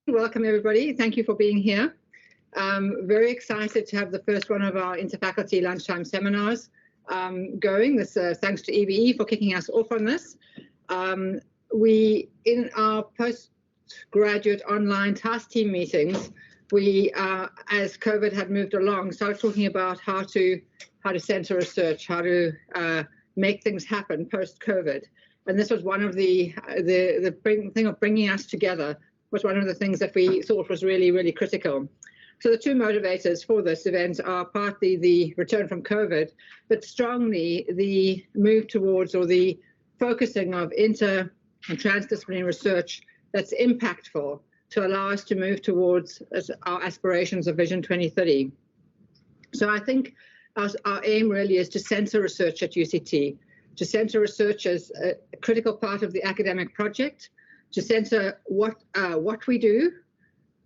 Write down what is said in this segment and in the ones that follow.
Welcome, everybody. Thank you for being here. Very excited to have the first one of our interfaculty lunchtime seminars going. This thanks to Ebe for kicking us off on this. We, in our postgraduate online task team meetings, we, as COVID had moved along, started talking about how to center research, how to make things happen post-COVID. And this was one of the thing of bringing us together, was one of the things that we thought was really, really critical. So the two motivators for this event are partly the return from COVID, but strongly the move towards, or the focusing of inter and transdisciplinary research that's impactful to allow us to move towards our aspirations of Vision 2030. So I think our aim really is to center research at UCT, to center research as a critical part of the academic project, to center what we do,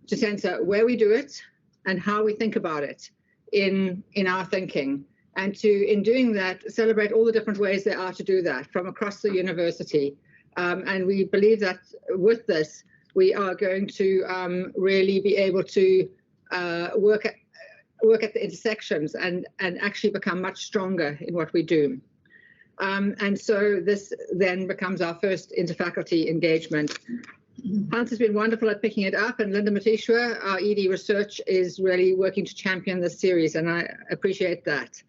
to center where we do it, and how we think about it in our thinking, and to, in doing that, celebrate all the different ways there are to do that from across the university. And we believe that with this, we are going to really be able to work at the intersections and actually become much stronger in what we do. And so this then becomes our first interfaculty engagement. Hans has been wonderful at picking it up, and Linda Matishwa, our ED research, is really working to champion this series, and I appreciate that.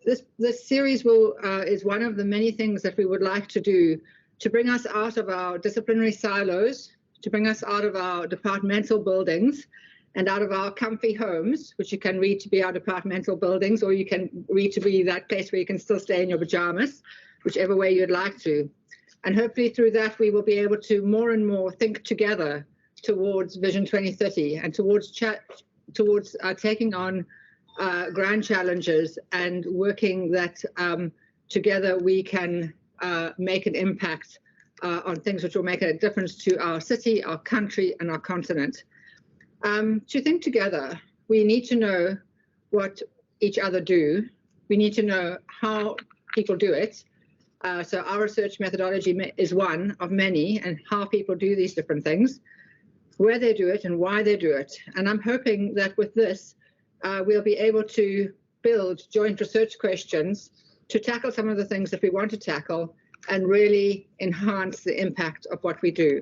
This series is one of the many things that we would like to do to bring us out of our disciplinary silos, to bring us out of our departmental buildings, and out of our comfy homes, which you can read to be our departmental buildings, or you can read to be that place where you can still stay in your pajamas, whichever way you'd like to. And hopefully through that, we will be able to more and more think together towards Vision 2030 and towards taking on grand challenges and working that together we can make an impact on things which will make a difference to our city, our country, and our continent. To think together, we need to know what each other do. We need to know how people do it. So our research methodology is one of many, and how people do these different things, where they do it and why they do it. And I'm hoping that with this, we'll be able to build joint research questions to tackle some of the things that we want to tackle and really enhance the impact of what we do.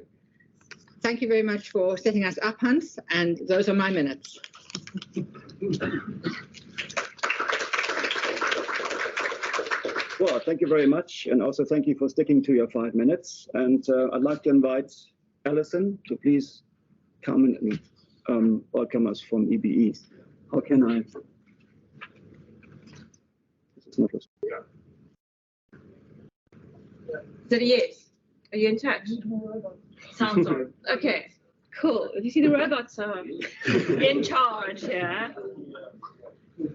Thank you very much for setting us up, Hans, and those are my minutes. Well, thank you very much, and also thank you for sticking to your 5 minutes. And I'd like to invite Alison to please come and welcome us from EBE. How can I? This is not Is it a yes? Are you in touch? Sounds on. Okay, cool. You see the robots are in charge here.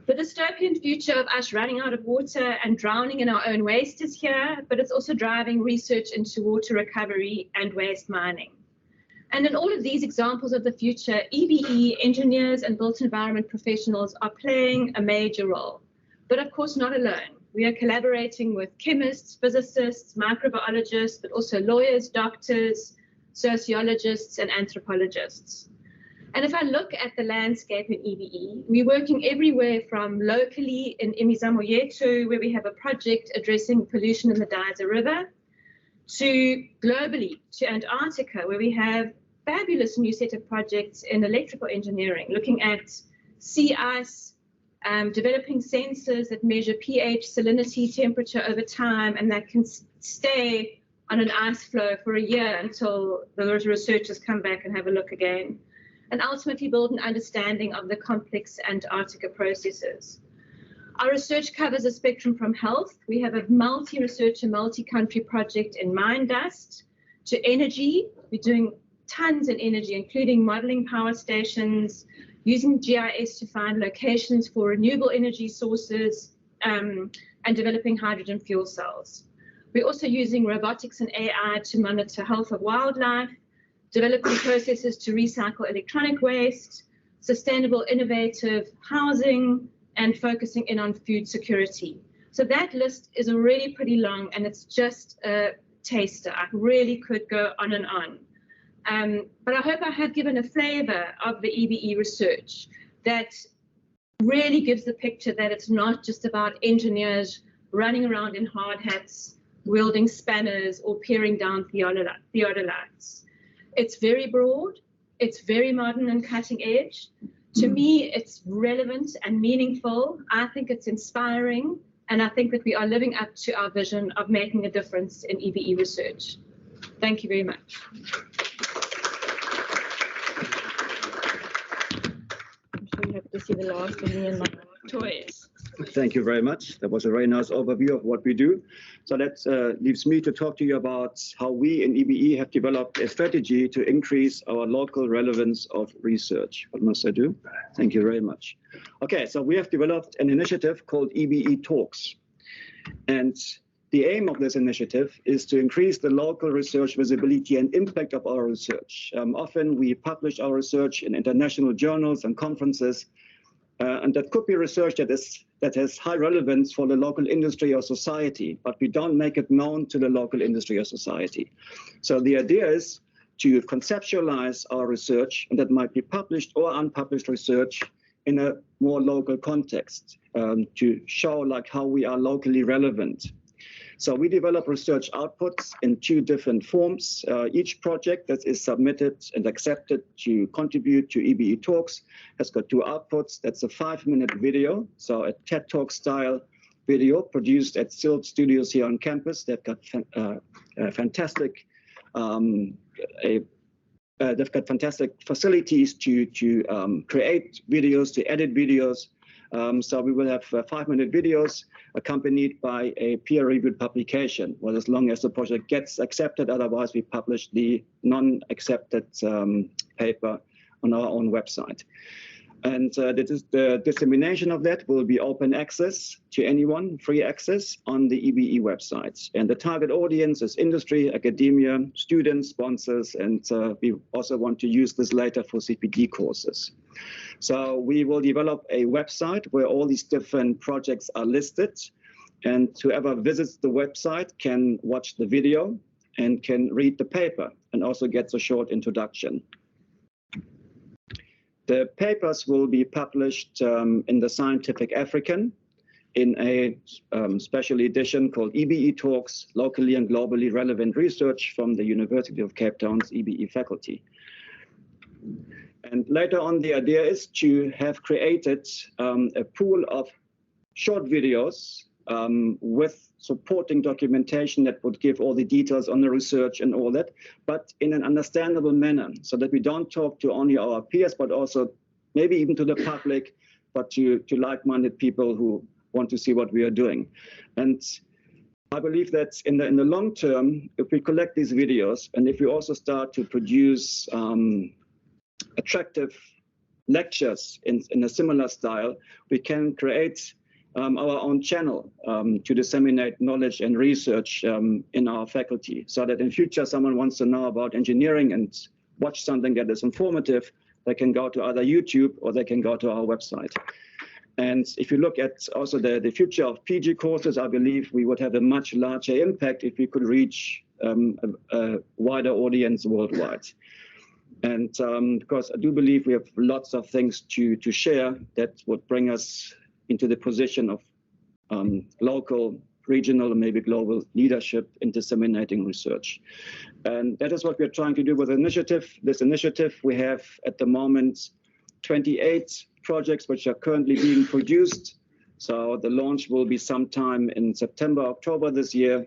The dystopian future of us running out of water and drowning in our own waste is here, but it's also driving research into water recovery and waste mining. And in all of these examples of the future, EBE engineers and built environment professionals are playing a major role, but of course not alone. We are collaborating with chemists, physicists, microbiologists, but also lawyers, doctors, sociologists, and anthropologists. And if I look at the landscape in EBE, we're working everywhere from locally in Imizamo Yetu, where we have a project addressing pollution in the Diza River, to globally to Antarctica, where we have fabulous new set of projects in electrical engineering, looking at sea ice, developing sensors that measure pH, salinity, temperature over time, and that can stay on an ice flow for a year until the researchers come back and have a look again, and ultimately build an understanding of the complex Antarctica processes. Our research covers a spectrum from health. We have a multi-researcher, multi-country project in mine dust, to energy. We're doing tons in energy, including modeling power stations, using GIS to find locations for renewable energy sources, and developing hydrogen fuel cells. We're also using robotics and AI to monitor health of wildlife, developing processes to recycle electronic waste, sustainable, innovative housing, and focusing in on food security. So that list is already pretty long, and it's just a taster. I really could go on and on. But I hope I have given a flavor of the EBE research that really gives the picture that it's not just about engineers running around in hard hats, wielding spanners or peering down theodolites. It's very broad, it's very modern and cutting edge. To me, it's relevant and meaningful. I think it's inspiring, and I think that we are living up to our vision of making a difference in EBE research. Thank you very much. I'm sure you happy to see the last of me and my toys. Thank you very much. That was a very nice overview of what we do. So that leaves me to talk to you about how we in EBE have developed a strategy to increase our local relevance of research. What must I do? Thank you very much. Okay, so we have developed an initiative called Ebe Talks. And the aim of this initiative is to increase the local research visibility and impact of our research. Often we publish our research in international journals and conferences, and that could be research that has high relevance for the local industry or society, but we don't make it known to the local industry or society. So the idea is to conceptualize our research, and that might be published or unpublished research in a more local context, to show like how we are locally relevant. So we develop research outputs in 2 different forms. Each project that is submitted and accepted to contribute to EBE Talks has got 2 outputs. That's a 5-minute video, so a TED Talk style video produced at Silt Studios here on campus. They've got fantastic facilities to create videos, to edit videos. So we will have 5-minute videos accompanied by a peer-reviewed publication, well, as long as the project gets accepted. Otherwise, we publish the non-accepted paper on our own website. And the dissemination of that will be open access to anyone, free access on the EBE website. And the target audience is industry, academia, students, sponsors, and we also want to use this later for CPD courses. So we will develop a website where all these different projects are listed, and whoever visits the website can watch the video and can read the paper and also gets a short introduction. The papers will be published in the Scientific African in a special edition called EBE Talks, Locally and Globally Relevant Research from the University of Cape Town's EBE faculty. And later on, the idea is to have created a pool of short videos with supporting documentation that would give all the details on the research and all that, but in an understandable manner, so that we don't talk to only our peers, but also maybe even to the public, but to like-minded people who want to see what we are doing. And I believe that in the long term, if we collect these videos, and if we also start to produce attractive lectures in a similar style, we can create our own channel to disseminate knowledge and research in our faculty, so that in future someone wants to know about engineering and watch something that is informative, they can go to either YouTube or they can go to our website. And if you look at also the future of PG courses, I believe we would have a much larger impact if we could reach a wider audience worldwide. And because I do believe we have lots of things to share that would bring us into the position of local, regional, and maybe global leadership in disseminating research. And that is what we're trying to do with the initiative. This initiative, we have at the moment 28 projects which are currently being produced. So the launch will be sometime in September, October this year.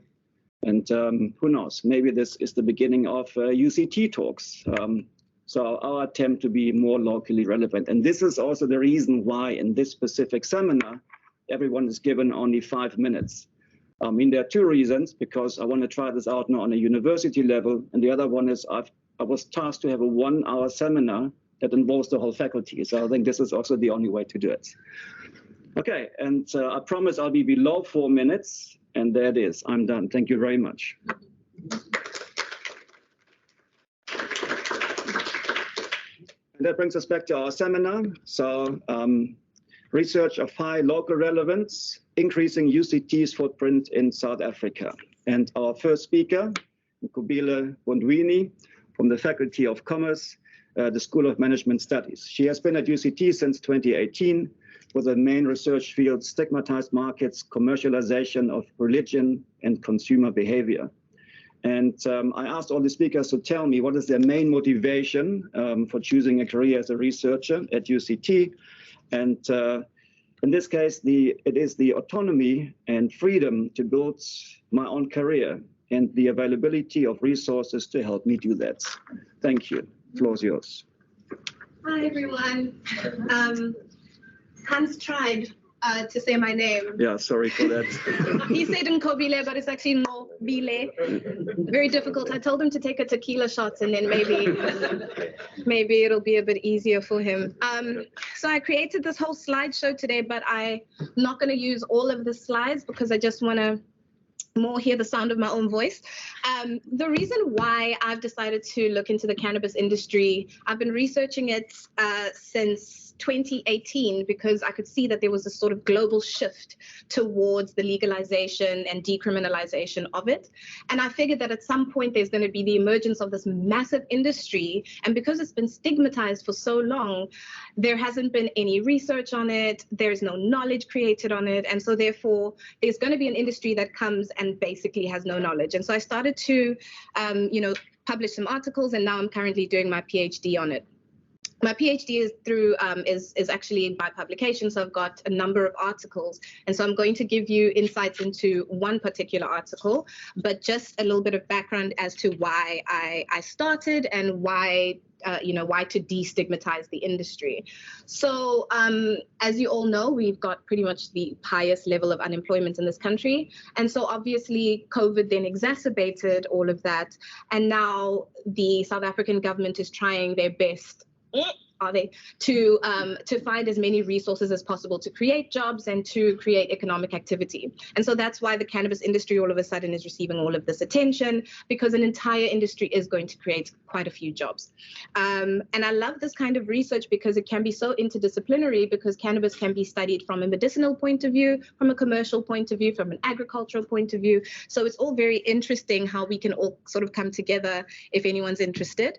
And who knows, maybe this is the beginning of UCT talks. So our attempt to be more locally relevant. And this is also the reason why in this specific seminar, everyone is given only 5 minutes. I mean, there are 2 reasons, because I want to try this out now on a university level. And the other one is I was tasked to have a 1-hour seminar that involves the whole faculty. So I think this is also the only way to do it. Okay, and I promise I'll be below 4 minutes. And there it is. I'm done. Thank you very much. And that brings us back to our seminar. So research of high local relevance, increasing UCT's footprint in South Africa. And our first speaker, Kubile Bonduini, from the Faculty of Commerce, the School of Management Studies. She has been at UCT since 2018 with the main research field stigmatized markets, commercialization of religion, and consumer behavior. And I asked all the speakers to tell me what is their main motivation for choosing a career as a researcher at UCT. And in this case, it is the autonomy and freedom to build my own career and the availability of resources to help me do that. Thank you. Floor is yours. Hi, everyone. Hans tried to say my name. Yeah, sorry for that. He said in Kubile, but it's actually Mobile. Very difficult. I told him to take a tequila shot and then maybe it'll be a bit easier for him. So I created this whole slideshow today, but I'm not going to use all of the slides because I just want to more hear the sound of my own voice. The reason why I've decided to look into the cannabis industry, I've been researching it since 2018 because I could see that there was a sort of global shift towards the legalization and decriminalization of it. And I figured that at some point there's going to be the emergence of this massive industry. And because it's been stigmatized for so long, there hasn't been any research on it. There's no knowledge created on it. And so therefore, there's going to be an industry that comes and basically has no knowledge. And so I started to, publish some articles, and now I'm currently doing my PhD on it. My PhD is through is actually by publication, so I've got a number of articles, and so I'm going to give you insights into one particular article, but just a little bit of background as to why I started and why why to destigmatize the industry. So as you all know, we've got pretty much the highest level of unemployment in this country, and so obviously COVID then exacerbated all of that, and now the South African government is trying their best to find as many resources as possible to create jobs and to create economic activity. And so that's why the cannabis industry all of a sudden is receiving all of this attention, because an entire industry is going to create quite a few jobs. And I love this kind of research because it can be so interdisciplinary, because cannabis can be studied from a medicinal point of view, from a commercial point of view, from an agricultural point of view. So it's all very interesting how we can all sort of come together if anyone's interested.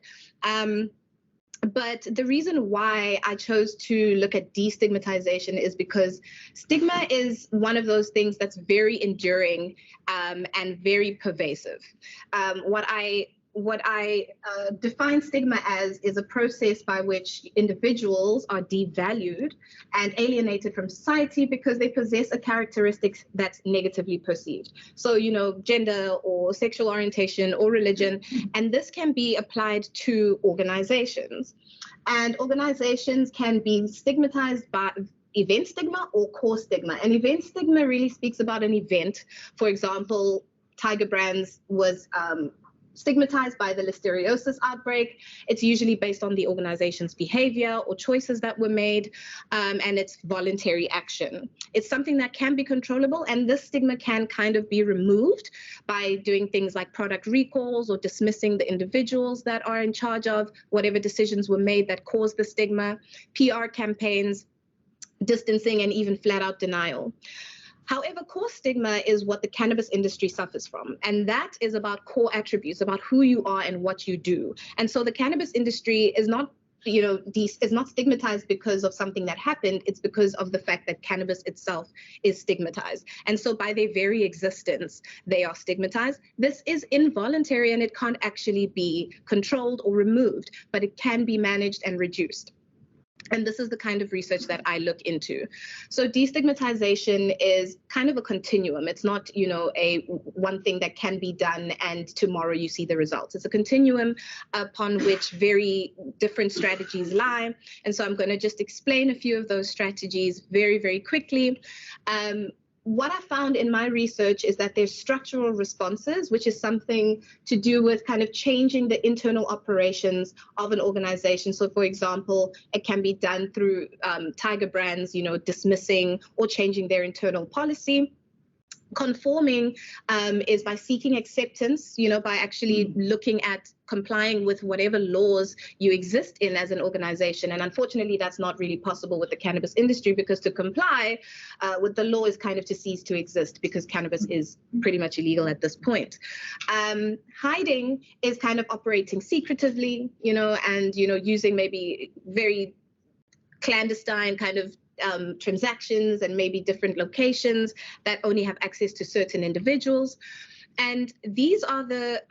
But the reason why I chose to look at destigmatization is because stigma is one of those things that's very enduring and very pervasive. What I define stigma as is a process by which individuals are devalued and alienated from society because they possess a characteristic that's negatively perceived. So, gender or sexual orientation or religion, and this can be applied to organizations. And organizations can be stigmatized by event stigma or core stigma. And event stigma really speaks about an event. For example, Tiger Brands was stigmatized by the listeriosis outbreak. It's usually based on the organization's behavior or choices that were made, and it's voluntary action. It's something that can be controllable, and this stigma can kind of be removed by doing things like product recalls or dismissing the individuals that are in charge of whatever decisions were made that caused the stigma, PR campaigns, distancing, and even flat out denial. However, core stigma is what the cannabis industry suffers from, and that is about core attributes, about who you are and what you do. And so the cannabis industry is not, is not stigmatized because of something that happened. It's because of the fact that cannabis itself is stigmatized. And so by their very existence, they are stigmatized. This is involuntary and it can't actually be controlled or removed, but it can be managed and reduced. And this is the kind of research that I look into. So destigmatization is kind of a continuum. It's not, a one thing that can be done and tomorrow you see the results. It's a continuum upon which very different strategies lie. And so I'm going to just explain a few of those strategies very, very quickly. What I found in my research is that there's structural responses, which is something to do with kind of changing the internal operations of an organization. So, for example, it can be done through Tiger Brands, dismissing or changing their internal policy. Conforming is by seeking acceptance, by actually looking at complying with whatever laws you exist in as an organization. And unfortunately, that's not really possible with the cannabis industry, because to comply with the law is kind of to cease to exist, because cannabis is pretty much illegal at this point. Hiding is kind of operating secretively, and, using maybe very clandestine kind of transactions and maybe different locations that only have access to certain individuals. And these are the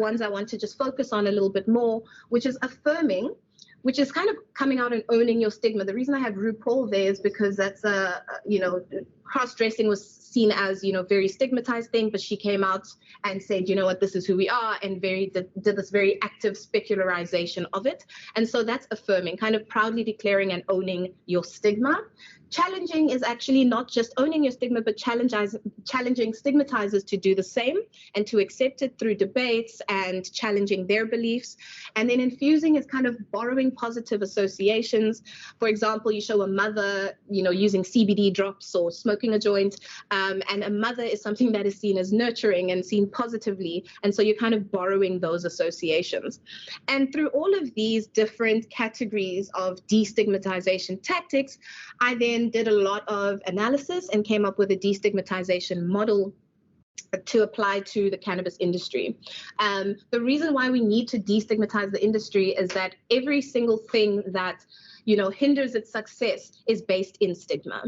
ones I want to just focus on a little bit more, which is affirming, which is kind of coming out and owning your stigma. The reason I have RuPaul there is because that's cross-dressing was seen as, very stigmatized thing, but she came out and said, this is who we are, and did this very active specularization of it. And so that's affirming, kind of proudly declaring and owning your stigma. Challenging is actually not just owning your stigma, but challenging stigmatizers to do the same and to accept it through debates and challenging their beliefs. And then infusing is kind of borrowing positive associations. For example, you show a mother, using CBD drops or smoking a joint, and a mother is something that is seen as nurturing and seen positively. And so you're kind of borrowing those associations. And through all of these different categories of destigmatization tactics, I then did a lot of analysis and came up with a destigmatization model to apply to the cannabis industry. The reason why we need to destigmatize the industry is that every single thing that hinders its success is based in stigma.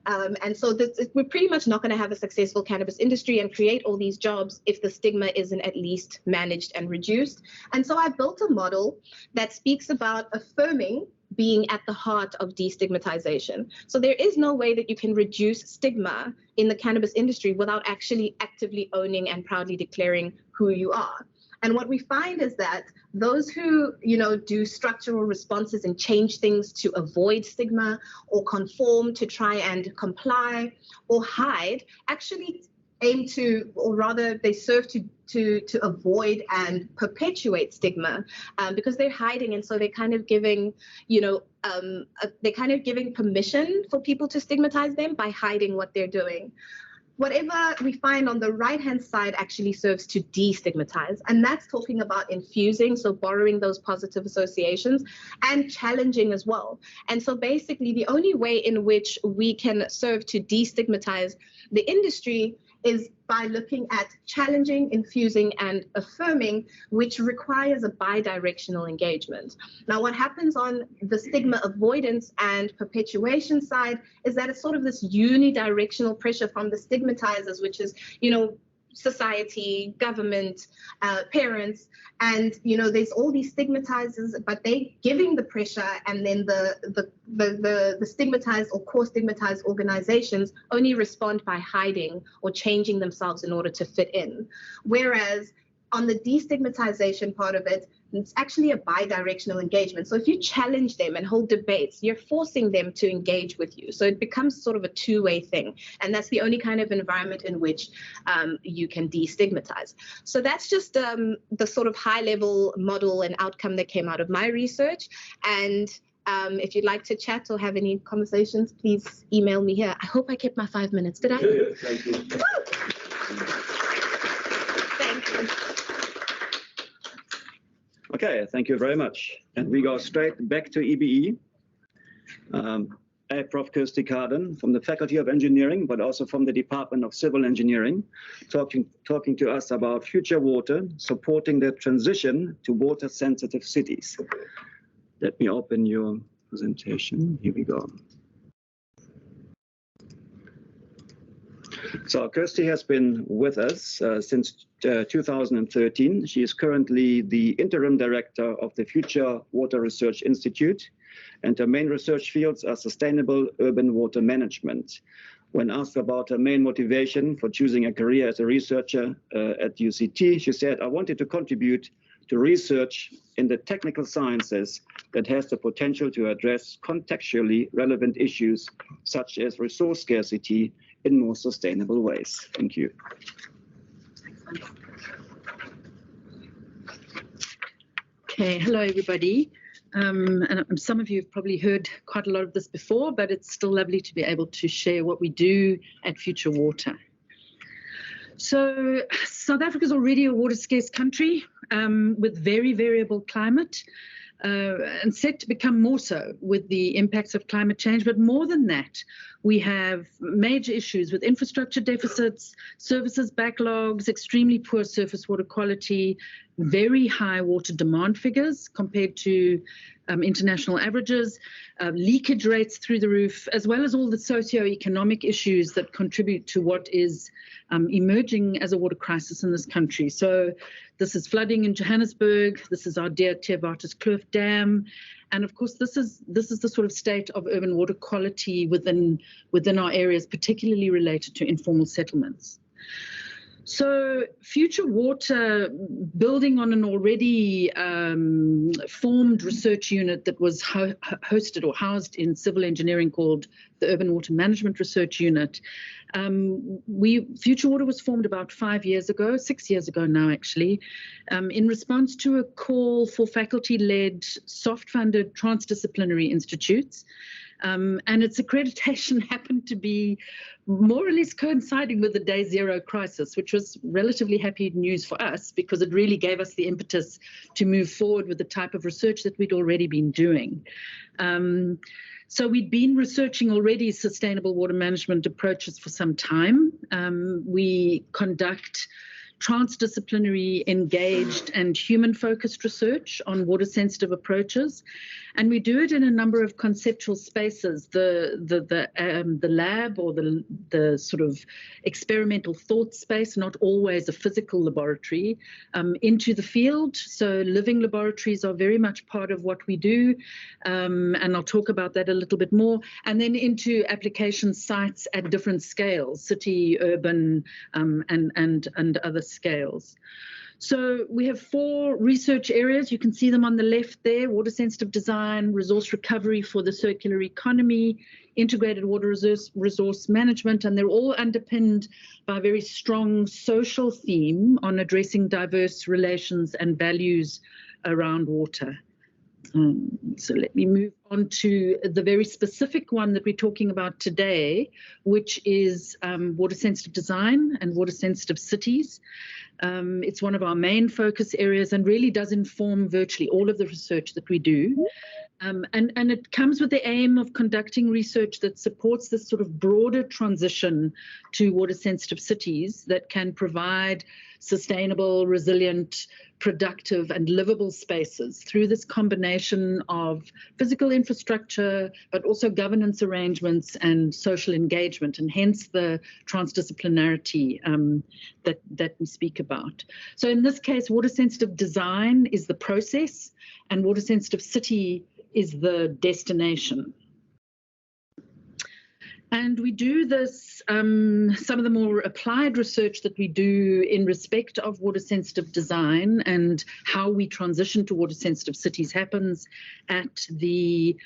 And so we're pretty much not going to have a successful cannabis industry and create all these jobs if the stigma isn't at least managed and reduced. And so I built a model that speaks about affirming being at the heart of destigmatization. So there is no way that you can reduce stigma in the cannabis industry without actually actively owning and proudly declaring who you are. And what we find is that those who, do structural responses and change things to avoid stigma or conform to try and comply or hide actually aim to, or rather they serve to avoid and perpetuate stigma, because they're hiding. And so they're kind of giving, they're kind of giving permission for people to stigmatize them by hiding what they're doing. Whatever we find on the right-hand side actually serves to destigmatize, and that's talking about infusing, so borrowing those positive associations, and challenging as well. And so basically the only way in which we can serve to destigmatize the industry is by looking at challenging, infusing, and affirming, which requires a bi-directional engagement. Now, what happens on the stigma avoidance and perpetuation side is that it's sort of this unidirectional pressure from the stigmatizers, which is, society, government, parents, and there's all these stigmatizers, but they giving the pressure, and then the stigmatized or core stigmatized organizations only respond by hiding or changing themselves in order to fit in. Whereas on the destigmatization part of it, it's actually a bi-directional engagement. So if you challenge them and hold debates, you're forcing them to engage with you. So it becomes sort of a two-way thing. And that's the only kind of environment in which you can destigmatize. So that's just the sort of high-level model and outcome that came out of my research. And if you'd like to chat or have any conversations, please email me here. I hope I kept my 5 minutes. Did I? Yeah, thank you. Thank you. Okay, thank you very much. And we go straight back to EBE. Prof Kirsty Carden from the Faculty of Engineering, but also from the Department of Civil Engineering, talking to us about future water, supporting the transition to water-sensitive cities. Let me open your presentation. Here we go. So Kirsty has been with us since 2013. She is currently the interim director of the Future Water Research Institute, and her main research fields are sustainable urban water management. When asked about her main motivation for choosing a career as a researcher at UCT, she said, "I wanted to contribute to research in the technical sciences that has the potential to address contextually relevant issues such as resource scarcity in more sustainable ways." Thank you. Okay, hello everybody. And some of you have probably heard quite a lot of this before, but it's still lovely to be able to share what we do at Future Water. So South Africa is already a water scarce country with very variable climate and set to become more so with the impacts of climate change. But more than that, we have major issues with infrastructure deficits, services backlogs, extremely poor surface water quality, very high water demand figures compared to international averages, leakage rates through the roof, as well as all the socio-economic issues that contribute to what is emerging as a water crisis in this country. So this is flooding in Johannesburg, this is our dear Theewaterskloof Dam, and of course this is the sort of state of urban water quality within our areas, particularly related to informal settlements. So Future Water, building on an already formed research unit that was hosted or housed in civil engineering called the Urban Water Management Research Unit. Future Water was formed about 6 years ago now actually, in response to a call for faculty-led, soft-funded transdisciplinary institutes. And its accreditation happened to be more or less coinciding with the day zero crisis, which was relatively happy news for us because it really gave us the impetus to move forward with the type of research that we'd already been doing. So we'd been researching already sustainable water management approaches for some time. We conduct transdisciplinary, engaged and human-focused research on water-sensitive approaches. And we do it in a number of conceptual spaces, the lab or the sort of experimental thought space, not always a physical laboratory, into the field. So living laboratories are very much part of what we do, and I'll talk about that a little bit more, and then into application sites at different scales, city, urban, and other scales. So we have 4 research areas. You can see them on the left there: water sensitive design, resource recovery for the circular economy, integrated water resource management, and they're all underpinned by a very strong social theme on addressing diverse relations and values around water. So let me move on to the very specific one that we're talking about today, which is water sensitive design and water sensitive cities. It's one of our main focus areas and really does inform virtually all of the research that we do. And it comes with the aim of conducting research that supports this sort of broader transition to water sensitive cities that can provide sustainable, resilient, productive and livable spaces through this combination of physical infrastructure, but also governance arrangements and social engagement, and hence the transdisciplinarity that we speak about. So in this case, water sensitive design is the process and water sensitive city is the destination. And we do this, some of the more applied research that we do in respect of water sensitive design and how we transition to water sensitive cities happens at the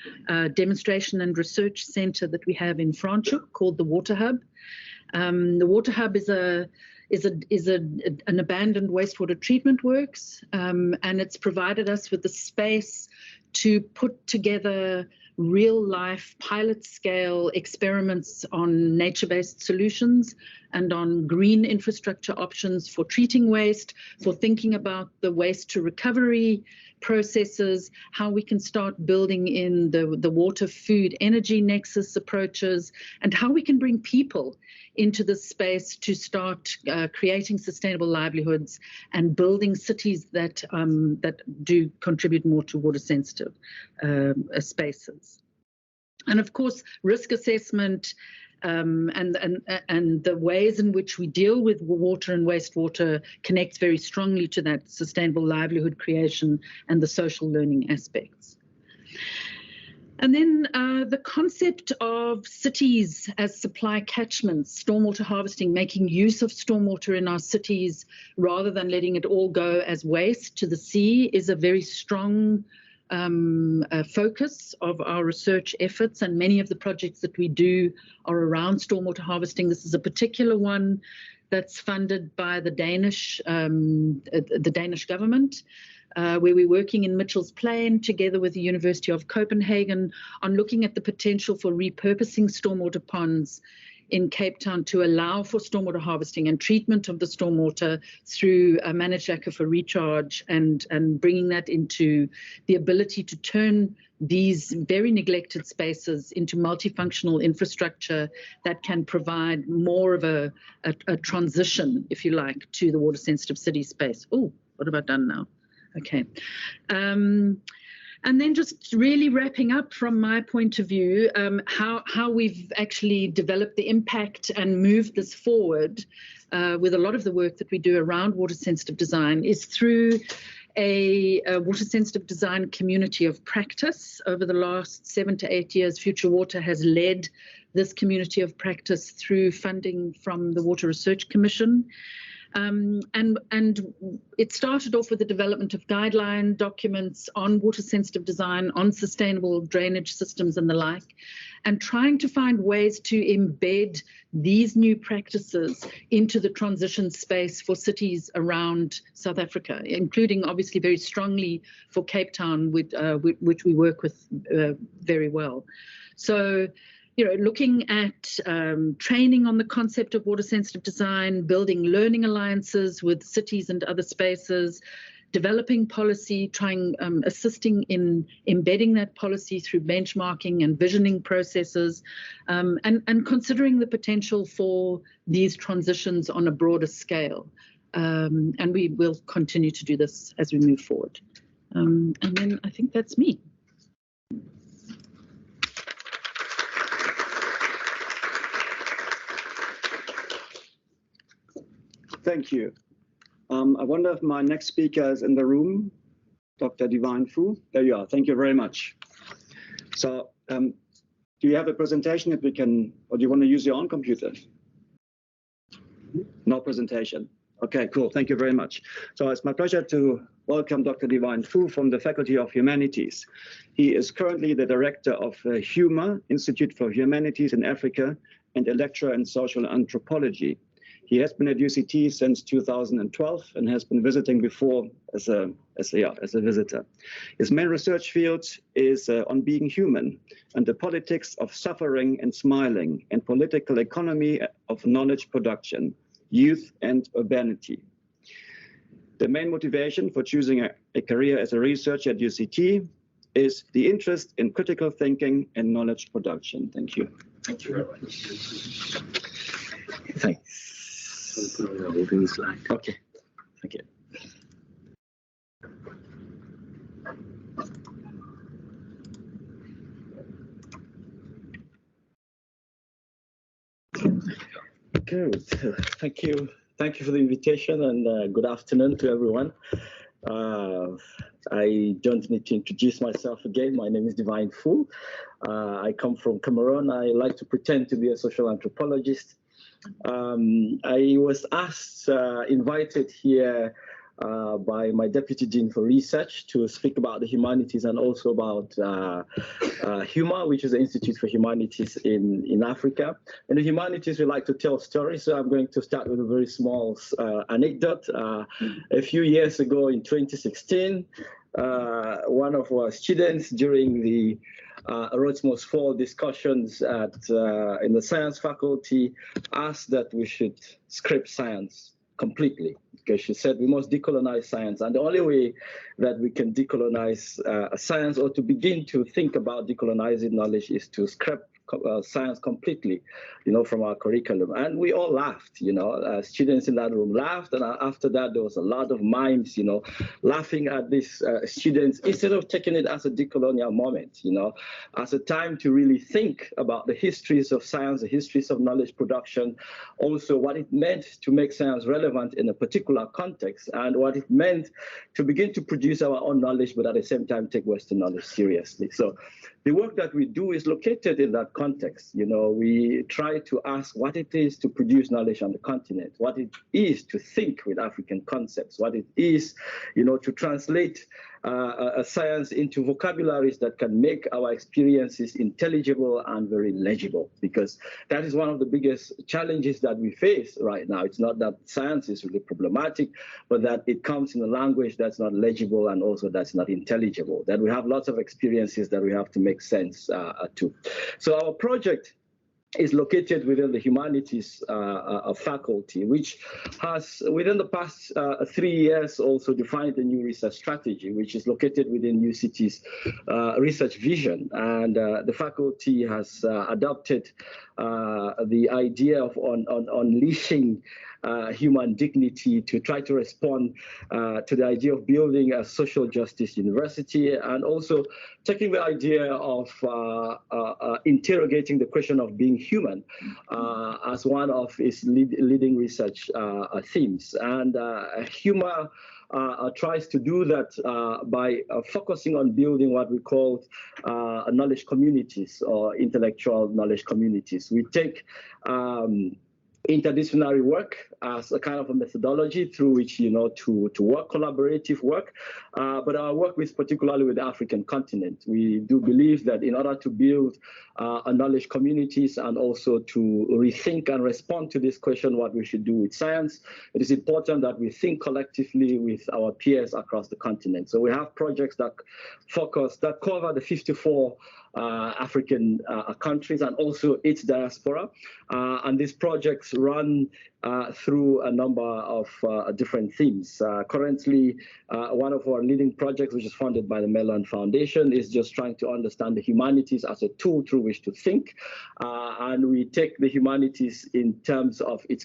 demonstration and research center that we have in Franschhoek called the Water Hub. The Water Hub is an abandoned wastewater treatment works, and it's provided us with the space to put together real-life pilot-scale experiments on nature-based solutions and on green infrastructure options for treating waste, for thinking about the waste-to-recovery processes, how we can start building in the water, food, energy nexus approaches, and how we can bring people into this space to start creating sustainable livelihoods and building cities that do contribute more to water-sensitive spaces. And of course, risk assessment and the ways in which we deal with water and wastewater connects very strongly to that sustainable livelihood creation and the social learning aspects. And then the concept of cities as supply catchments, stormwater harvesting, making use of stormwater in our cities rather than letting it all go as waste to the sea is a very strong focus of our research efforts, and many of the projects that we do are around stormwater harvesting. This is a particular one that's funded by the Danish government, where we're working in Mitchell's Plain together with the University of Copenhagen on looking at the potential for repurposing stormwater ponds in Cape Town to allow for stormwater harvesting and treatment of the stormwater through a managed aquifer recharge, and bringing that into the ability to turn these very neglected spaces into multifunctional infrastructure that can provide more of a transition, if you like, to the water sensitive city space. Oh, what have I done now? Okay. And then just really wrapping up from my point of view, how we've actually developed the impact and moved this forward with a lot of the work that we do around water sensitive design is through a water sensitive design community of practice. Over the last 7 to 8 years, Future Water has led this community of practice through funding from the Water Research Commission. And it started off with the development of guideline documents on water sensitive design, on sustainable drainage systems and the like, and trying to find ways to embed these new practices into the transition space for cities around South Africa, including obviously very strongly for Cape Town, with which we work with very well. So, looking at training on the concept of water sensitive design, building learning alliances with cities and other spaces, developing policy, assisting in embedding that policy through benchmarking and visioning processes, and considering the potential for these transitions on a broader scale. And we will continue to do this as we move forward. And then I think that's me. Thank you. I wonder if my next speaker is in the room, Dr. Divine Fu. There you are. Thank you very much. So do you have a presentation that we can, or do you want to use your own computer? No presentation. Okay, cool. Thank you very much. So it's my pleasure to welcome Dr. Divine Fu from the Faculty of Humanities. He is currently the director of HUMA, Institute for Humanities in Africa, and a lecturer in social anthropology. He has been at UCT since 2012 and has been visiting before as a visitor. His main research field is on being human and the politics of suffering and smiling and political economy of knowledge production, youth and urbanity. The main motivation for choosing a career as a researcher at UCT is the interest in critical thinking and knowledge production. Thank you. Thank you very much. Thanks. Okay, thank you. Good. Thank you. Thank you for the invitation, and good afternoon to everyone. I don't need to introduce myself again. My name is Divine Fu. I come from Cameroon. I like to pretend to be a social anthropologist. I was invited here by my Deputy Dean for Research to speak about the humanities and also about HUMA, which is the Institute for Humanities in Africa. In the humanities, we like to tell stories, so I'm going to start with a very small anecdote. A few years ago in 2016, one of our students during the Erasmus Fall discussions in the science faculty asked that we should scrap science completely, because she said we must decolonize science, and the only way that we can decolonize science, or to begin to think about decolonizing knowledge, is to scrap science completely, from our curriculum. And we all laughed, students in that room laughed, and after that there was a lot of mimes, laughing at these students, instead of taking it as a decolonial moment, as a time to really think about the histories of science, the histories of knowledge production, also what it meant to make science relevant in a particular context, and what it meant to begin to produce our own knowledge, but at the same time take Western knowledge seriously. So the work that we do is located in that context. We try to ask what it is to produce knowledge on the continent, what it is to think with African concepts, what it is, to translate a science into vocabularies that can make our experiences intelligible and very legible, because that is one of the biggest challenges that we face right now. It's not that science is really problematic, but that it comes in a language that's not legible and also that's not intelligible, that we have lots of experiences that we have to make sense to. So our project is located within the humanities faculty, which has, within the past 3 years, also defined a new research strategy, which is located within UCT's research vision. And the faculty has adopted the idea of unleashing human dignity to try to respond to the idea of building a social justice university, and also taking the idea of interrogating the question of being human as one of its leading research themes. And humor tries to do that by focusing on building what we call knowledge communities or intellectual knowledge communities. We take interdisciplinary work as a kind of a methodology through which, to work, collaborative work, but our work is particularly with the African continent. We do believe that in order to build a knowledge communities and also to rethink and respond to this question, what we should do with science, it is important that we think collectively with our peers across the continent. So we have projects that cover the 54 African countries and also its diaspora. And these projects run through a number of different themes. Currently, one of our leading projects, which is funded by the Mellon Foundation, is just trying to understand the humanities as a tool through which to think. And we take the humanities in terms of its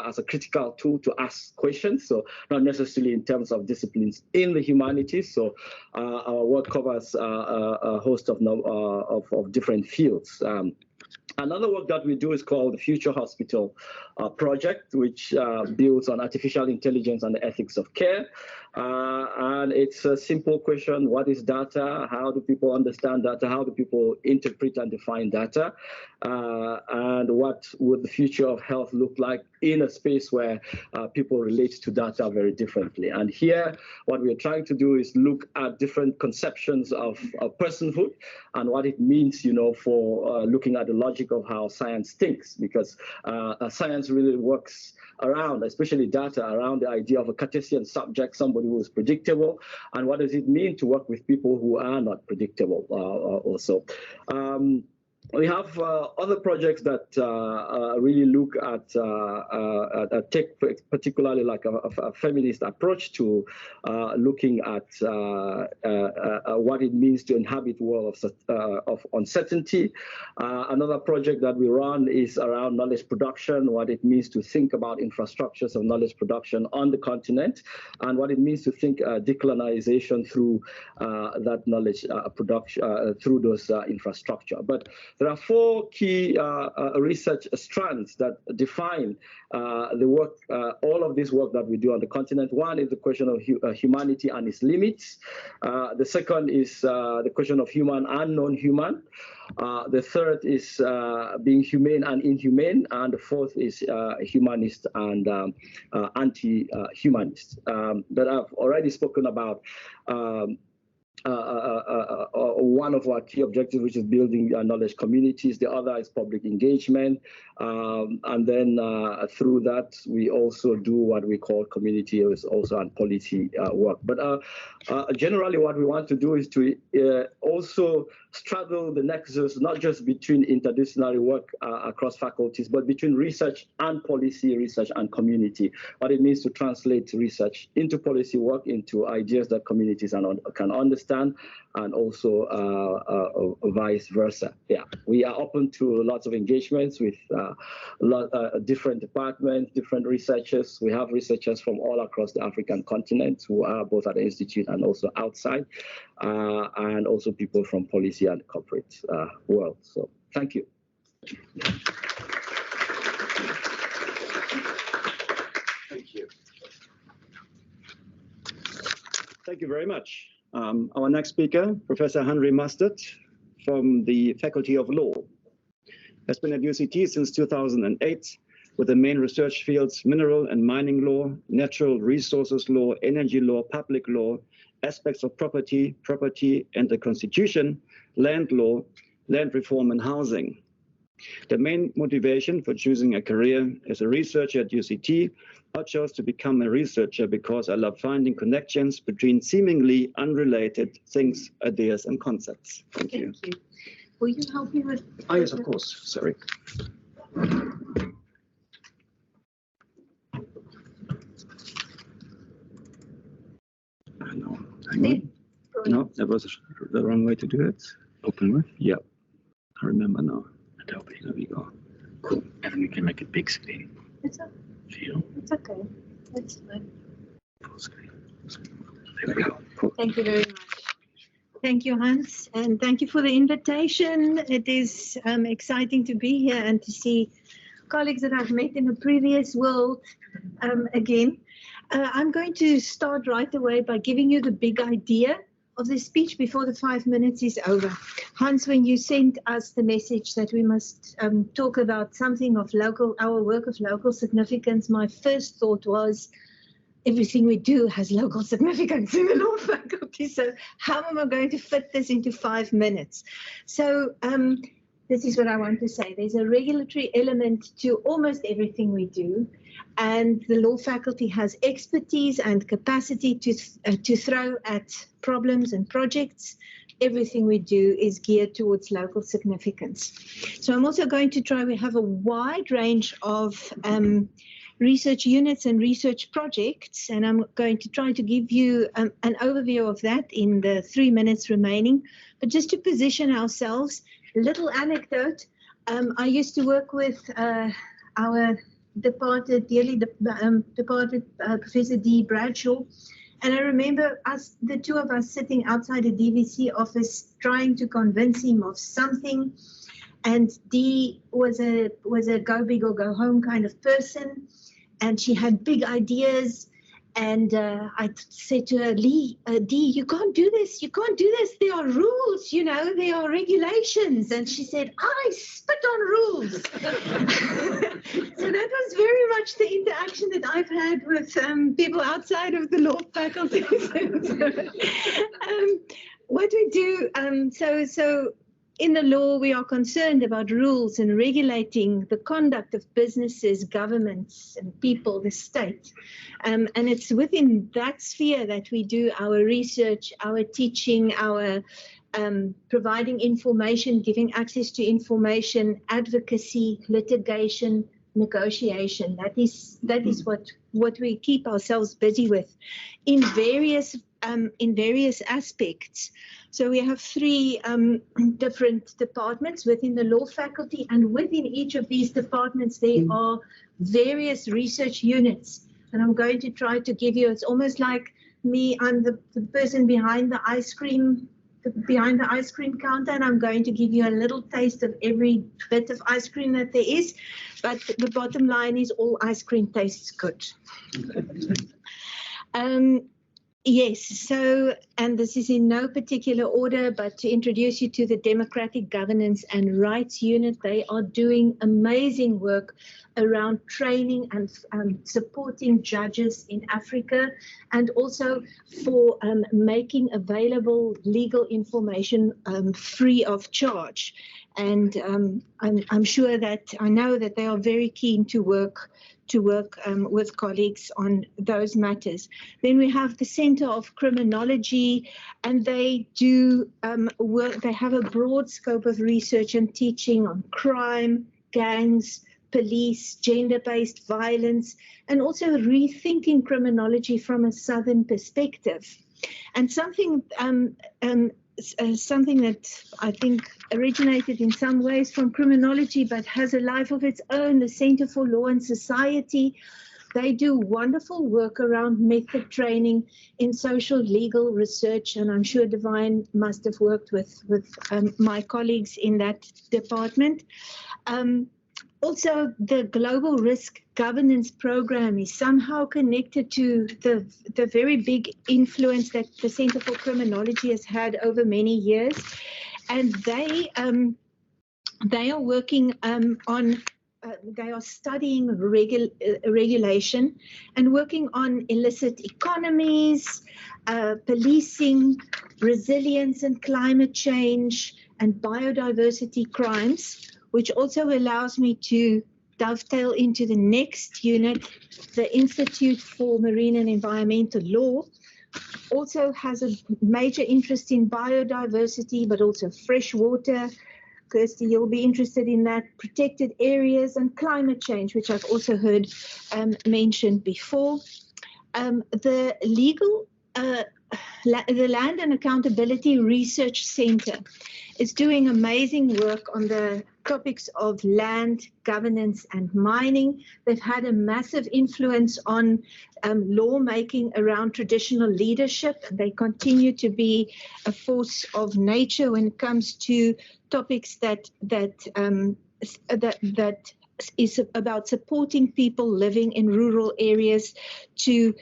as a critical tool to ask questions, so not necessarily in terms of disciplines in the humanities. So our work covers a host of different fields. Another work that we do is called the Future Hospital Project, which builds on artificial intelligence and the ethics of care. And it's a simple question: what is data? How do people understand data? How do people interpret and define data? And what would the future of health look like in a space where people relate to data very differently? And here, what we're trying to do is look at different conceptions of personhood and what it means, for looking at the logic of how science thinks, because science really works around, especially data, around the idea of a Cartesian subject, somebody who is predictable, and what does it mean to work with people who are not predictable also. We have other projects that really look at take particularly like a feminist approach to looking at what it means to inhabit a world of uncertainty. Another project that we run is around knowledge production, what it means to think about infrastructures of knowledge production on the continent, and what it means to think decolonization through that knowledge production, through those infrastructure. But there are 4 key research strands that define the work, all of this work that we do on the continent. One is the question of humanity and its limits. The second is the question of human and non-human. The third is being humane and inhumane. And the fourth is humanist and anti-humanist. That I've already spoken about. One of our key objectives, which is building knowledge communities. The other is public engagement. And then through that, we also do what we call community also and policy work. But generally, what we want to do is to also straddle the nexus, not just between interdisciplinary work across faculties, but between research and policy, research and community. What it means to translate research into policy work, into ideas that communities can understand, and also vice versa. Yeah, we are open to lots of engagements with different departments, different researchers. We have researchers from all across the African continent who are both at the institute and also outside, and also people from policy and corporate world. So thank you. Thank you. Thank you very much. Our next speaker, Professor Henry Mustard from the Faculty of Law, has been at UCT since 2008 with the main research fields mineral and mining law, natural resources law, energy law, public law, aspects of property and the constitution, land law, land reform and housing. The main motivation for choosing a career as a researcher at UCT, I chose to become a researcher because I love finding connections between seemingly unrelated things, ideas, and concepts. Thank you. Will you help me with? Oh, yes, of course. Sorry. No, hang on. No, that was the wrong way to do it. Open with? Yeah. I remember now. Adobe. There we go. Cool. And then we can make it big screen. It's okay. Feel? It's okay. It's fine. Full screen. There we go. Cool. Thank you very much. Thank you, Hans, and thank you for the invitation. It is exciting to be here and to see colleagues that I've met in a previous world again. I'm going to start right away by giving you the big idea of the speech before the 5 minutes is over. Hans, when you sent us the message that we must talk about something of our work of local significance, my first thought was, everything we do has local significance in the law faculty. So how am I going to fit this into 5 minutes? So this is what I want to say. There's a regulatory element to almost everything we do. And the law faculty has expertise and capacity to throw at problems and projects. Everything we do is geared towards local significance. So I'm also going to try, we have a wide range of research units and research projects, and I'm going to try to give you an overview of that in the 3 minutes remaining. But just to position ourselves, a little anecdote. I used to work with our departed Professor D. Bradshaw, and I remember the two of us sitting outside a DVC office trying to convince him of something. And Dee was a go big or go home kind of person, and she had big ideas. And I said to her, Dee, you can't do this. You can't do this. There are rules, you know, there are regulations. And she said, I spit on rules. So that was very much the interaction that I've had with people outside of the law faculty. What we do, so in the law, we are concerned about rules and regulating the conduct of businesses, governments, and people, the state. And it's within that sphere that we do our research, our teaching, our providing information, giving access to information, advocacy, litigation, negotiation. That is what we keep ourselves busy with in various aspects. So we have 3 different departments within the law faculty, and within each of these departments there are various research units. And I'm going to try to give you, it's almost like me, I'm the person behind the ice cream counter, and I'm going to give you a little taste of every bit of ice cream that there is. But the bottom line is all ice cream tastes good. Yes, so, and this is in no particular order, but to introduce you to the Democratic Governance and Rights Unit. They are doing amazing work around training and supporting judges in Africa, and also for making available legal information free of charge. And I'm sure that, I know that they are very keen to work with colleagues on those matters. Then we have the Center of Criminology, and they do work. They have a broad scope of research and teaching on crime, gangs, police, gender-based violence, and also rethinking criminology from a Southern perspective. And something that I think originated in some ways from criminology, but has a life of its own, the Center for Law and Society. They do wonderful work around method training in social legal research, and I'm sure Divine must have worked with my colleagues in that department. Also, the Global Risk Governance Program is somehow connected to the very big influence that the Center for Criminology has had over many years. And they are working they are studying regulation and working on illicit economies, policing, resilience and climate change, and biodiversity crimes, which also allows me to dovetail into the next unit. The Institute for Marine and Environmental Law also has a major interest in biodiversity, but also fresh water, Kirsty, you'll be interested in that, protected areas and climate change, which I've also heard mentioned before. The Land and Accountability Research Center is doing amazing work on the topics of land, governance, and mining. They've had a massive influence on lawmaking around traditional leadership. They continue to be a force of nature when it comes to topics that is about supporting people living in rural areas to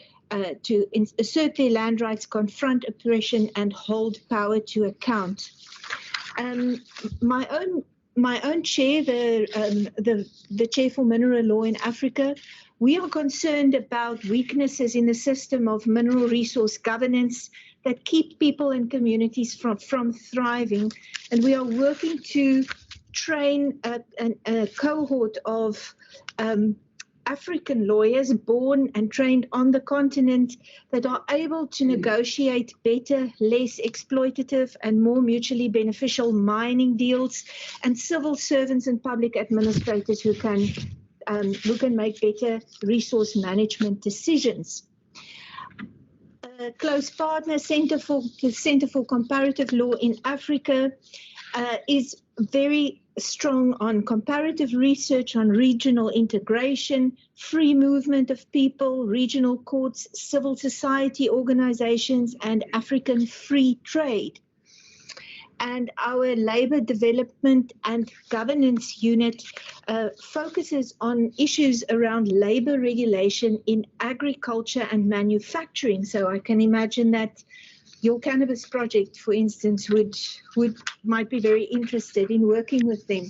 assert their land rights, confront oppression, and hold power to account. My own chair, the chair for mineral law in Africa, we are concerned about weaknesses in the system of mineral resource governance that keep people and communities from thriving, and we are working to train a cohort of African lawyers born and trained on the continent that are able to negotiate better, less exploitative and more mutually beneficial mining deals, and civil servants and public administrators who can make better resource management decisions. A close partner, Center for Comparative Law in Africa, is very strong on comparative research on regional integration, free movement of people, regional courts, civil society organizations, and African free trade. And our labor development and governance unit focuses on issues around labor regulation in agriculture and manufacturing. So I can imagine that your cannabis project, for instance, might be very interested in working with them.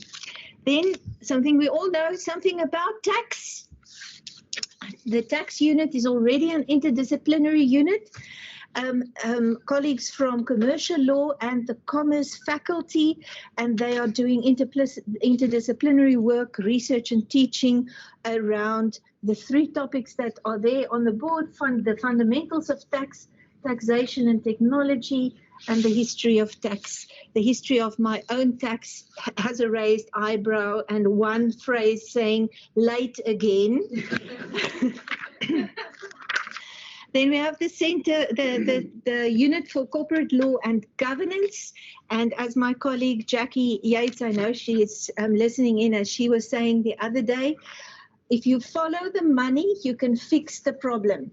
Then something we all know, something about tax. The tax unit is already an interdisciplinary unit. Colleagues from commercial law and the commerce faculty, and they are doing interdisciplinary work, research and teaching around the three topics that are there on the board: the fundamentals of taxation and technology, and the history of tax. The history of my own tax has a raised eyebrow and one phrase saying, "late again." Then we have the center, the unit for corporate law and governance. And as my colleague Jackie Yates, I know she is listening in, as she was saying the other day, if you follow the money, you can fix the problem.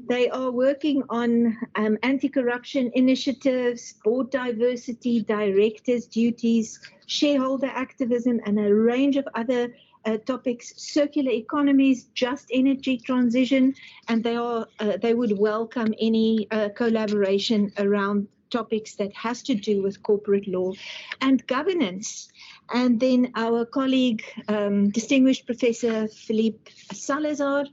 They are working on anti-corruption initiatives, board diversity, directors' duties, shareholder activism, and a range of other topics, circular economies, just energy transition, and they would welcome any collaboration around topics that has to do with corporate law and governance. And then our colleague, distinguished Professor Philippe Salazar,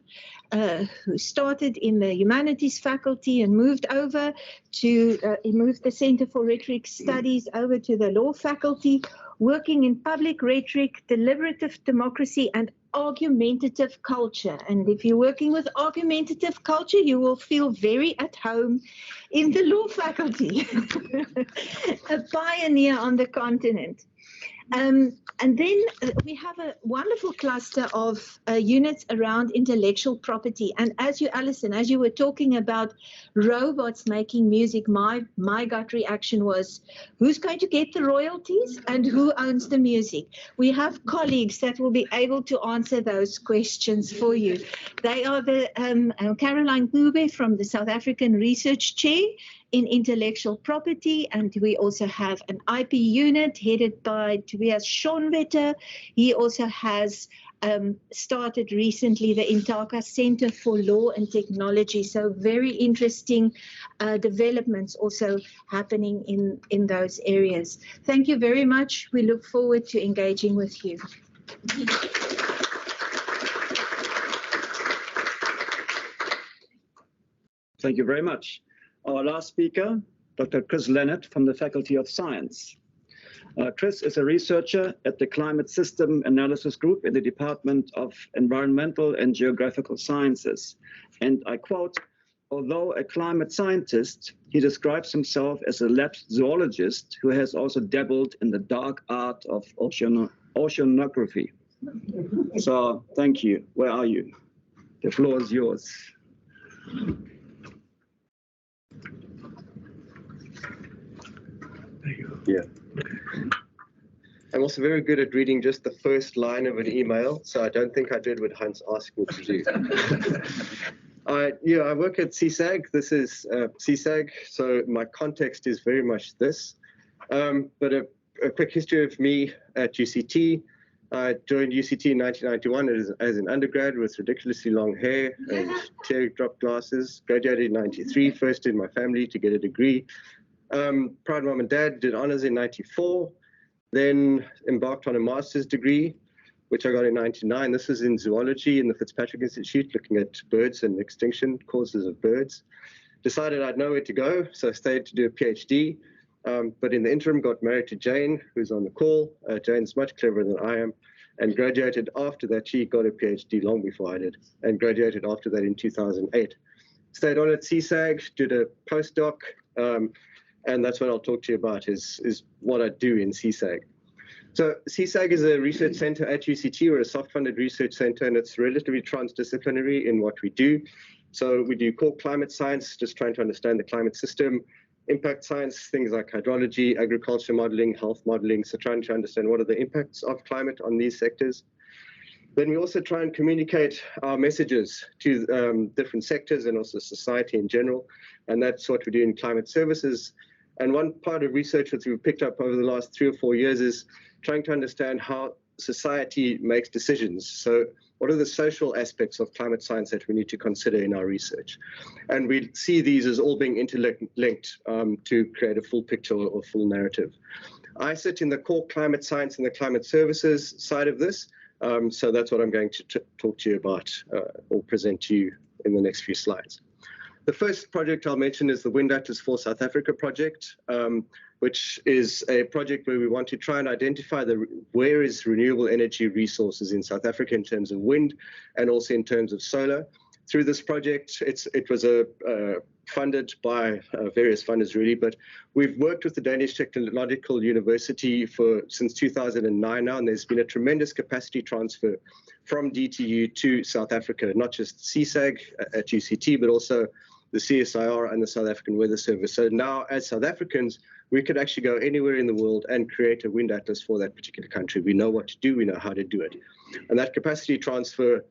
who started in the humanities faculty and moved over to, he moved the Center for Rhetoric Studies over to the law faculty, working in public rhetoric, deliberative democracy, and argumentative culture. And if you're working with argumentative culture, you will feel very at home in the law faculty, a pioneer on the continent. And then we have a wonderful cluster of units around intellectual property. And as you, Alison, as you were talking about robots making music, my gut reaction was, who's going to get the royalties and who owns the music? We have colleagues that will be able to answer those questions for you. They are the Caroline Kubile from the South African Research Chair in intellectual property, and we also have an IP unit headed by Tobias Schonwetter. He also has started recently the Intaka Center for Law and Technology. So very interesting developments also happening in those areas. Thank you very much. We look forward to engaging with you. Thank you very much. Our last speaker, Dr. Chris Lennon from the Faculty of Science. Chris is a researcher at the Climate System Analysis Group in the Department of Environmental and Geographical Sciences. And I quote, Although a climate scientist, he describes himself as a lapsed zoologist who has also dabbled in the dark art of oceanography. So thank you. Where are you? The floor is yours. Yeah. I'm also very good at reading just the first line of an email, so I don't think I did what Hans asked me to do. I work at CSAG. This is CSAG, so my context is very much this. But a quick history of me at UCT. I joined UCT in 1991 as an undergrad with ridiculously long hair and teardrop glasses. Graduated in 93, first in my family to get a degree. Proud mom and dad, did honors in 94, then embarked on a master's degree, which I got in 99. This is in zoology in the Fitzpatrick Institute, looking at birds and extinction causes of birds. Decided I'd know where to go, so I stayed to do a PhD. But in the interim, got married to Jane, who's on the call. Jane's much cleverer than I am, and graduated after that. She got a PhD long before I did, and graduated after that in 2008. Stayed on at CSAG, did a postdoc, and that's what I'll talk to you about is what I do in CSAG. So CSAG is a research center at UCT. We're a soft-funded research center, and it's relatively transdisciplinary in what we do. So we do core climate science, just trying to understand the climate system, impact science, things like hydrology, agriculture modeling, health modeling, so trying to understand what are the impacts of climate on these sectors. Then we also try and communicate our messages to different sectors and also society in general, and that's what we do in climate services. And one part of research that we've picked up over the last 3 or 4 years is trying to understand how society makes decisions. So what are the social aspects of climate science that we need to consider in our research? And we see these as all being interlinked to create a full picture or full narrative. I sit in the core climate science and the climate services side of this. So that's what I'm going to talk to you about or present to you in the next few slides. The first project I'll mention is the Wind Atlas for South Africa project, which is a project where we want to try and identify where is renewable energy resources in South Africa in terms of wind and also in terms of solar. Through this project, it was funded by various funders really, but we've worked with the Danish Technological University since 2009 now, and there's been a tremendous capacity transfer from DTU to South Africa, not just CSAG at UCT, but also the CSIR and the South African Weather Service. So now, as South Africans, we could actually go anywhere in the world and create a wind atlas for that particular country. We know what to do, we know how to do it. And that capacity transfer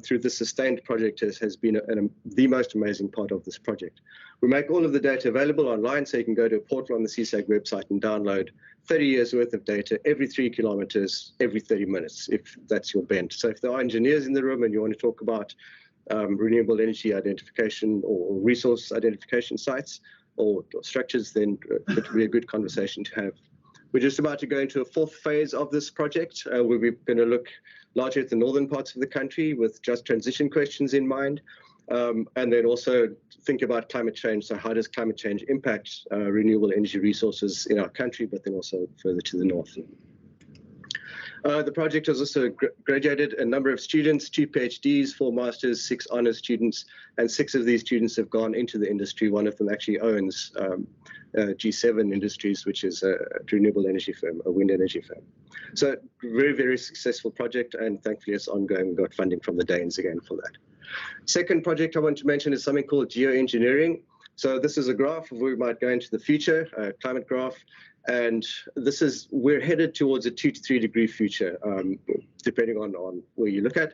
through the sustained project has been the most amazing part of this project. We make all of the data available online, so you can go to a portal on the CSAG website and download 30 years worth of data every 3 kilometers, every 30 minutes, if that's your bent. So if there are engineers in the room and you want to talk about renewable energy identification or resource identification sites or structures, then it would be a good conversation to have. We're just about to go into a 4th phase of this project, where we're going to look largely at the northern parts of the country with just transition questions in mind, and then also think about climate change. So how does climate change impact renewable energy resources in our country, but then also further to the north? The project has also graduated a number of students, 2 PhDs, 4 masters, 6 honors students, and 6 of these students have gone into the industry. One of them actually owns G7 Industries, which is a renewable energy firm, a wind energy firm. So very, very successful project, and thankfully it's ongoing. We got funding from the Danes again for that. Second project I want to mention is something called Geoengineering. So this is a graph of where we might go into the future, a climate graph. And we're headed towards a 2 to 3 degree future, depending on where you look at.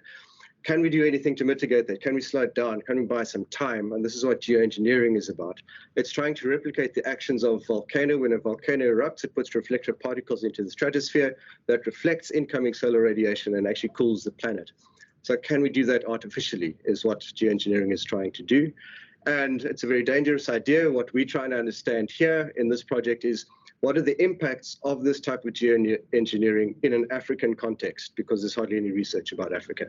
Can we do anything to mitigate that? Can we slow it down? Can we buy some time? And this is what geoengineering is about. It's trying to replicate the actions of a volcano. When a volcano erupts, it puts reflective particles into the stratosphere that reflects incoming solar radiation and actually cools the planet. So can we do that artificially is what geoengineering is trying to do. And it's a very dangerous idea. What we're trying to understand here in this project is what are the impacts of this type of geoengineering in an African context, because there's hardly any research about Africa.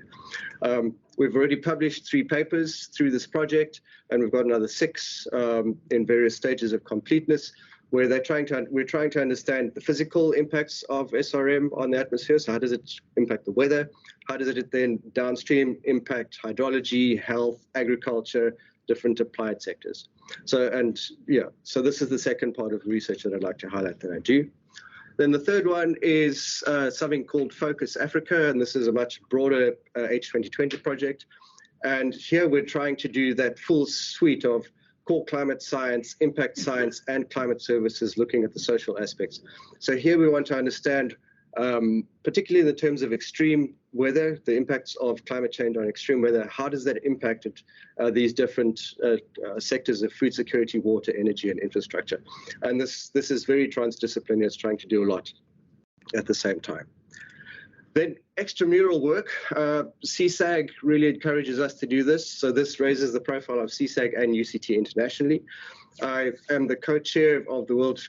We've already published 3 papers through this project, and we've got another 6 in various stages of completeness, where we're trying to understand the physical impacts of SRM on the atmosphere. So how does it impact the weather? How does it then downstream impact hydrology, health, agriculture, different applied sectors. So this is the second part of research that I'd like to highlight that I do. Then the third one is something called Focus Africa, and this is a much broader H2020 project. And here we're trying to do that full suite of core climate science, impact science, and climate services, looking at the social aspects. So here we want to understand, particularly in the terms of extreme weather, the impacts of climate change on extreme weather, how does that impact these different sectors of food security, water, energy, and infrastructure? And this is very transdisciplinary. It's trying to do a lot at the same time. Then extramural work. CSAG really encourages us to do this. So this raises the profile of CSAG and UCT internationally. I am the co-chair of the World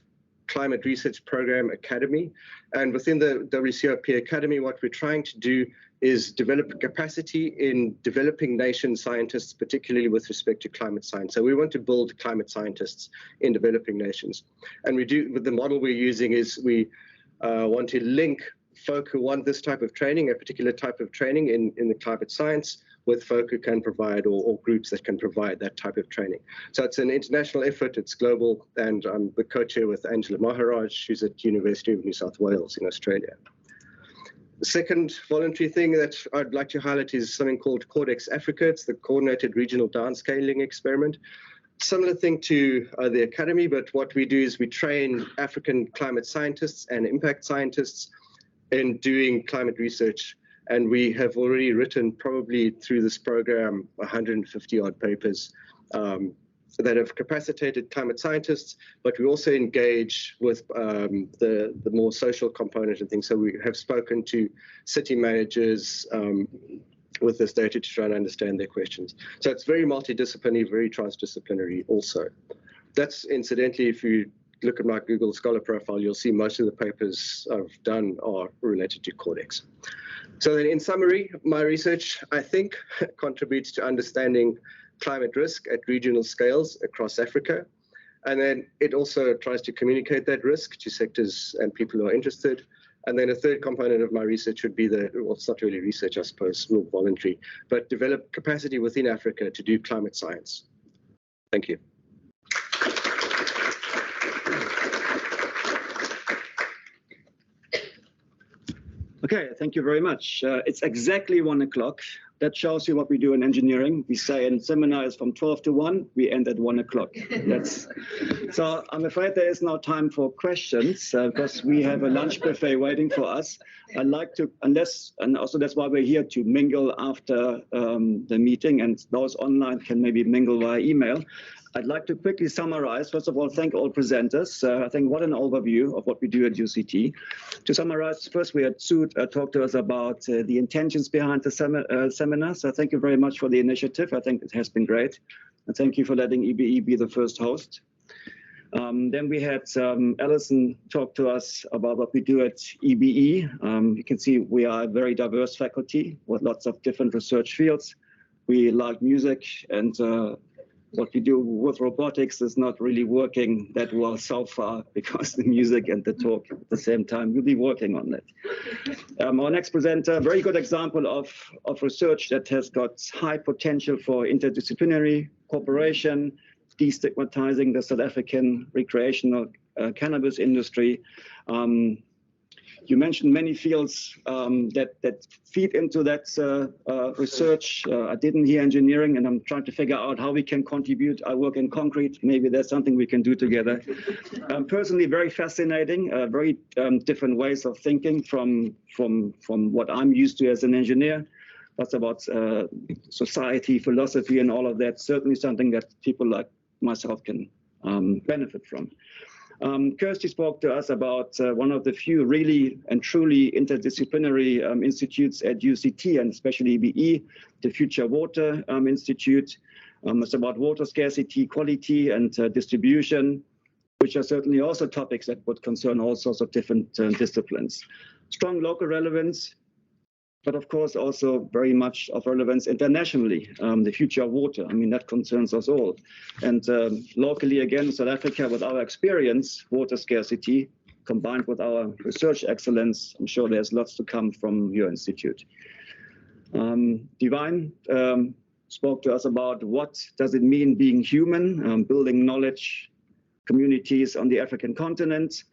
Climate Research Program Academy. And within the WCOP Academy, what we're trying to do is develop capacity in developing nation scientists, particularly with respect to climate science. So we want to build climate scientists in developing nations. And we do, with the model we're using is we want to link folk who want this type of training, a particular type of training in the climate science, with folk who can provide, or groups that can provide that type of training. So it's an international effort, it's global, and I'm the co-chair with Angela Maharaj, who's at University of New South Wales in Australia. The second voluntary thing that I'd like to highlight is something called Codex Africa. It's the Coordinated Regional Downscaling Experiment. Similar thing to the Academy, but what we do is we train African climate scientists and impact scientists in doing climate research. And we have already written, probably through this program, 150 odd papers that have capacitated climate scientists, but we also engage with the more social component and things. So we have spoken to city managers with this data to try and understand their questions. So it's very multidisciplinary, very transdisciplinary also. That's incidentally, if you look at my Google Scholar profile, you'll see most of the papers I've done are related to Codex. So then in summary, my research, I think, contributes to understanding climate risk at regional scales across Africa. And then it also tries to communicate that risk to sectors and people who are interested. And then a third component of my research would be well, it's not really research, I suppose, more voluntary, but develop capacity within Africa to do climate science. Thank you. Okay, thank you very much. It's exactly 1 o'clock. That shows you what we do in engineering. We say in seminars from 12 to 1, we end at 1 o'clock. So I'm afraid there is no time for questions because we have a lunch buffet waiting for us. I'd like to, and also that's why we're here, to mingle after the meeting, and those online can maybe mingle via email. I'd like to quickly summarize. First of all, thank all presenters. I think what an overview of what we do at UCT. To summarize, first we had Sue talk to us about the intentions behind the seminar. So thank you very much for the initiative. I think it has been great. And thank you for letting Ebe be the first host. Then we had Alison talk to us about what we do at Ebe. You can see we are a very diverse faculty with lots of different research fields. We like music, and what we do with robotics is not really working that well so far, because the music and the talk at the same time, we'll be working on that. Our next presenter, very good example of research that has got high potential for interdisciplinary cooperation, destigmatizing the South African recreational cannabis industry. You mentioned many fields that feed into that research. I didn't hear engineering, and I'm trying to figure out how we can contribute. I work in concrete. Maybe there's something we can do together. Personally, very fascinating, very different ways of thinking from what I'm used to as an engineer. That's about society, philosophy, and all of that. Certainly something that people like myself can benefit from. Kirsty spoke to us about one of the few really and truly interdisciplinary institutes at UCT, and especially EBE, the Future Water Institute. It's about water scarcity, quality, and distribution, which are certainly also topics that would concern all sorts of different disciplines. Strong local relevance, but of course also very much of relevance internationally. The future of water, I mean, that concerns us all. And locally, again, South Africa, with our experience, water scarcity, combined with our research excellence, I'm sure there's lots to come from your institute. Divine, spoke to us about what does it mean being human, building knowledge communities on the African continent.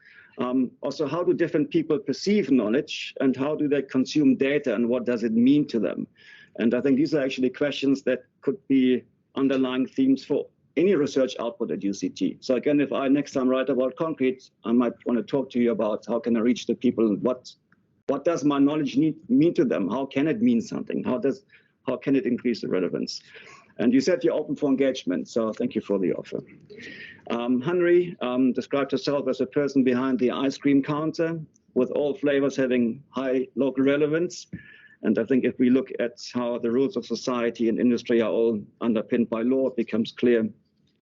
Also, how do different people perceive knowledge and how do they consume data and what does it mean to them? And I think these are actually questions that could be underlying themes for any research output at UCT. So again, if I next time write about concrete, I might want to talk to you about how can I reach the people, what does my knowledge mean to them? How can it mean something? How can it increase the relevance? And you said you're open for engagement, so thank you for the offer. Henry described herself as a person behind the ice cream counter, with all flavors having high local relevance. And I think if we look at how the rules of society and industry are all underpinned by law, it becomes clear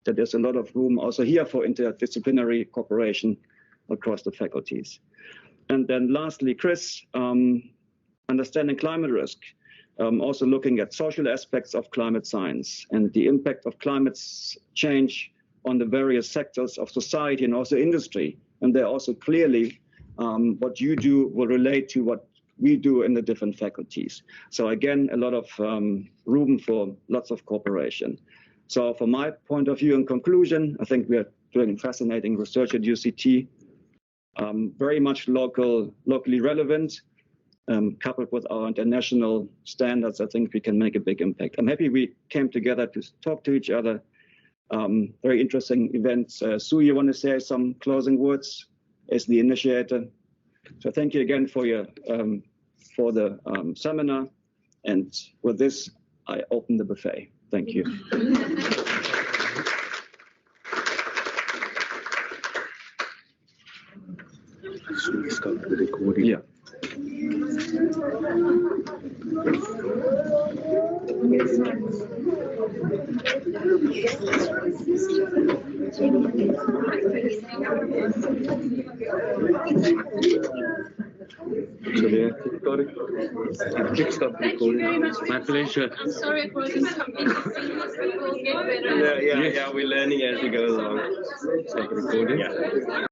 that there's a lot of room also here for interdisciplinary cooperation across the faculties. And then lastly, Chris, understanding climate risk, also looking at social aspects of climate science and the impact of climate change on the various sectors of society and also industry. And there also clearly what you do will relate to what we do in the different faculties. So again, a lot of room for lots of cooperation. So from my point of view, in conclusion, I think we're doing fascinating research at UCT, very much locally relevant, coupled with our international standards. I think we can make a big impact. I'm happy we came together to talk to each other. Very interesting events. Sue, you want to say some closing words as the initiator? So thank you again for your for the seminar. And with this, I open the buffet. Thank you. Should we stop the recording? Yeah. So we have stop recording. My pleasure. I'm sorry for this inconvenience. We will get better. Yeah, we're learning as we go along. Stop recording. Yeah.